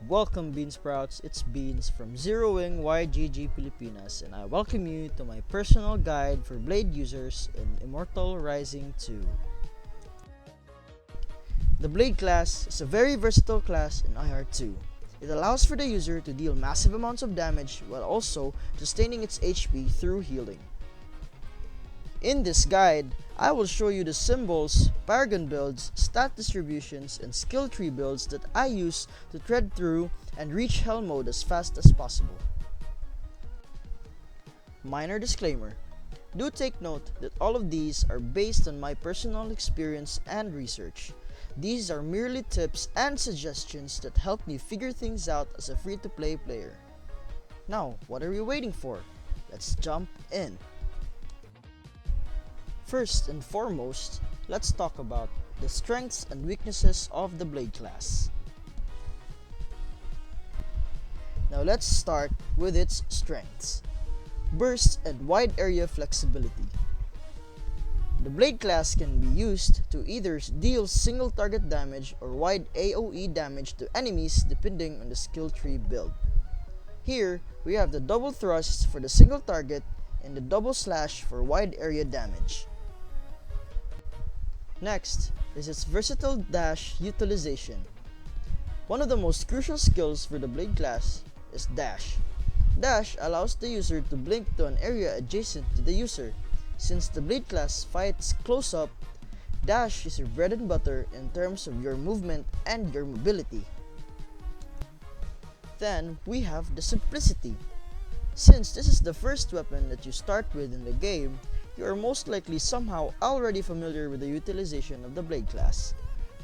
Welcome Bean Sprouts, it's Beans from Zeroing YGG Pilipinas, and I welcome you to my personal guide for Blade users in Immortal Rising 2. The Blade class is a very versatile class in IR2. It allows for the user to deal massive amounts of damage while also sustaining its HP through healing. In this guide, I will show you the symbols, paragon builds, stat distributions, and skill tree builds that I use to thread through and reach hell mode as fast as possible. Minor disclaimer: do take note that all of these are based on my personal experience and research. These are merely tips and suggestions that help me figure things out as a free-to-play player. Now, what are we waiting for? Let's jump in. First and foremost, let's talk about the strengths and weaknesses of the Blade class. Now let's start with its strengths. Burst and wide area flexibility. The Blade class can be used to either deal single target damage or wide AoE damage to enemies depending on the skill tree build. Here, we have the double thrust for the single target and the double slash for wide area damage. Next is its versatile dash utilization. One of the most crucial skills for the Blade class is dash. Dash allows the user to blink to an area adjacent to the user. Since the Blade class fights close up, dash is your bread and butter in terms of your movement and your mobility. Then we have the simplicity. Since this is the first weapon that you start with in the game, you are most likely somehow already familiar with the utilization of the Blade class,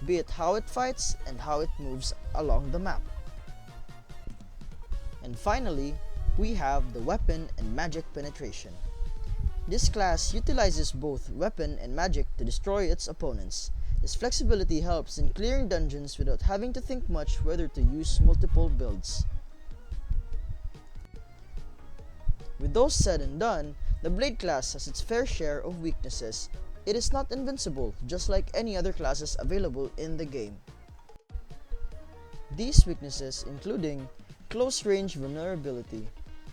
be it how it fights and how it moves along the map. And finally, we have the weapon and magic penetration. This class utilizes both weapon and magic to destroy its opponents. This flexibility helps in clearing dungeons without having to think much whether to use multiple builds. With those said and done, the Blade class has its fair share of weaknesses. It is not invincible, just like any other classes available in the game. These weaknesses including close range vulnerability.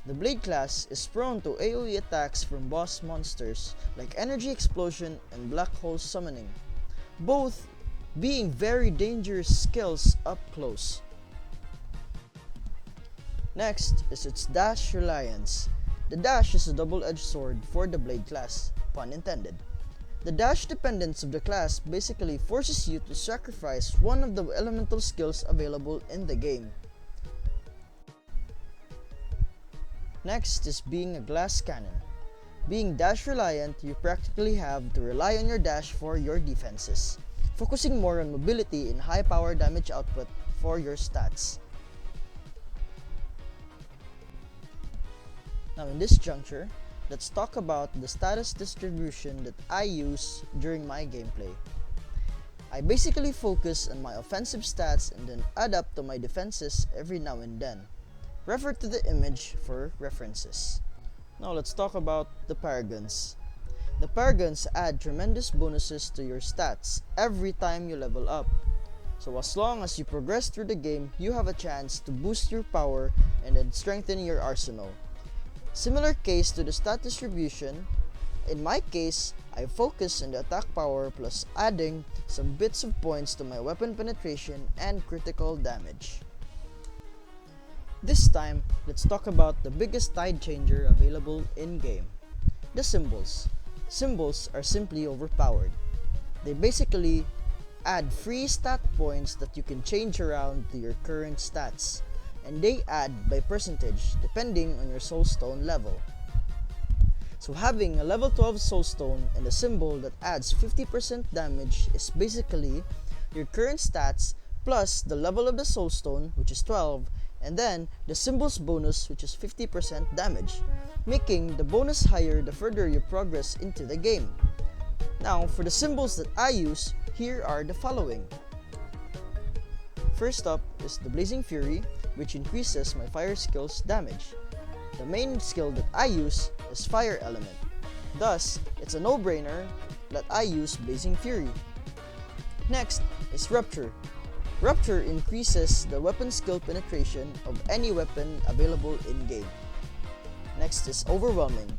The Blade class is prone to AoE attacks from boss monsters like Energy Explosion and Black Hole Summoning, both being very dangerous skills up close. Next is its dash reliance. The dash is a double-edged sword for the Blade class, pun intended. The dash dependence of the class basically forces you to sacrifice one of the elemental skills available in the game. Next is being a glass cannon. Being dash reliant, you practically have to rely on your dash for your defenses, focusing more on mobility and high power damage output for your stats. Now in this juncture, let's talk about the status distribution that I use during my gameplay. I basically focus on my offensive stats and then add up to my defenses every now and then. Refer to the image for references. Now let's talk about the paragons. The paragons add tremendous bonuses to your stats every time you level up. So as long as you progress through the game, you have a chance to boost your power and then strengthen your arsenal. Similar case to the stat distribution, in my case, I focus on the attack power plus adding some bits of points to my weapon penetration and critical damage. This time, let's talk about the biggest tide changer available in-game, the symbols. Symbols are simply overpowered. They basically add free stat points that you can change around to your current stats, and they add by percentage depending on your soulstone level. So having a level 12 soulstone and a symbol that adds 50% damage is basically your current stats plus the level of the soulstone, which is 12, and then the symbol's bonus, which is 50% damage, making the bonus higher the further you progress into the game. Now for the symbols that I use, here are the following. First up is the Blazing Fury, which increases my fire skill's damage. The main skill that I use is Fire Element. Thus, it's a no-brainer that I use Blazing Fury. Next is Rupture. Rupture increases the weapon skill penetration of any weapon available in-game. Next is Overwhelming.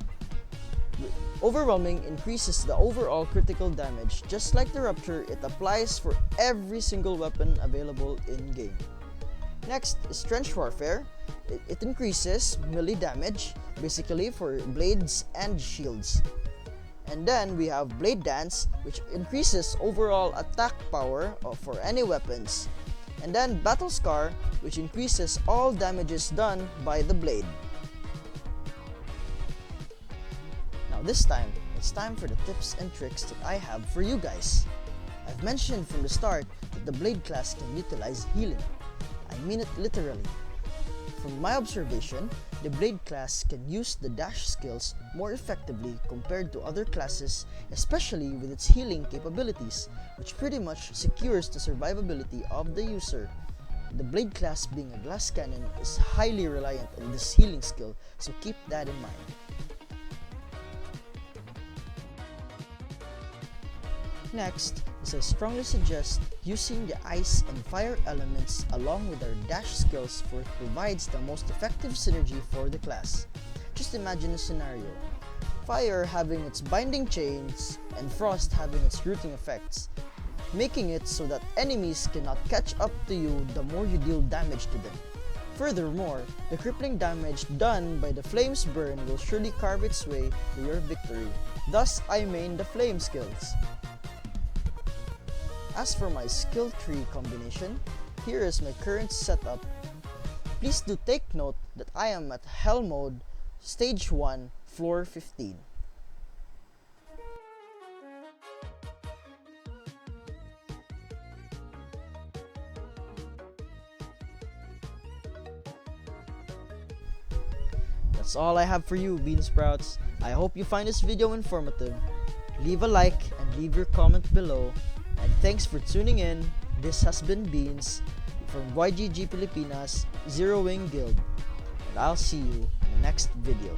Overwhelming increases the overall critical damage. Just like the Rupture, it applies for every single weapon available in-game. Next is Trench Warfare. It increases melee damage, basically for blades and shields. And then we have Blade Dance, which increases overall attack power for any weapons. And then Battle Scar, which increases all damages done by the blade. Now this time, it's time for the tips and tricks that I have for you guys. I've mentioned from the start that the Blade class can utilize healing. I mean it literally. From my observation, the Blade class can use the dash skills more effectively compared to other classes, especially with its healing capabilities, which pretty much secures the survivability of the user. The Blade class, being a glass cannon, is highly reliant on this healing skill, so keep that in mind. Next is I strongly suggest using the ice and fire elements along with our dash skills, for it provides the most effective synergy for the class. Just imagine a scenario: fire having its binding chains and frost having its rooting effects, making it so that enemies cannot catch up to you the more you deal damage to them. Furthermore, the crippling damage done by the flames burn will surely carve its way to your victory. Thus, I main the flame skills. As for my skill tree combination, here is my current setup. Please do take note that I am at Hell Mode, Stage 1, Floor 15. That's all I have for you, Bean Sprouts. I hope you find this video informative. Leave a like and leave your comment below. And thanks for tuning in. This has been Beans from YGG Pilipinas Zero Wing Guild. And I'll see you in the next video.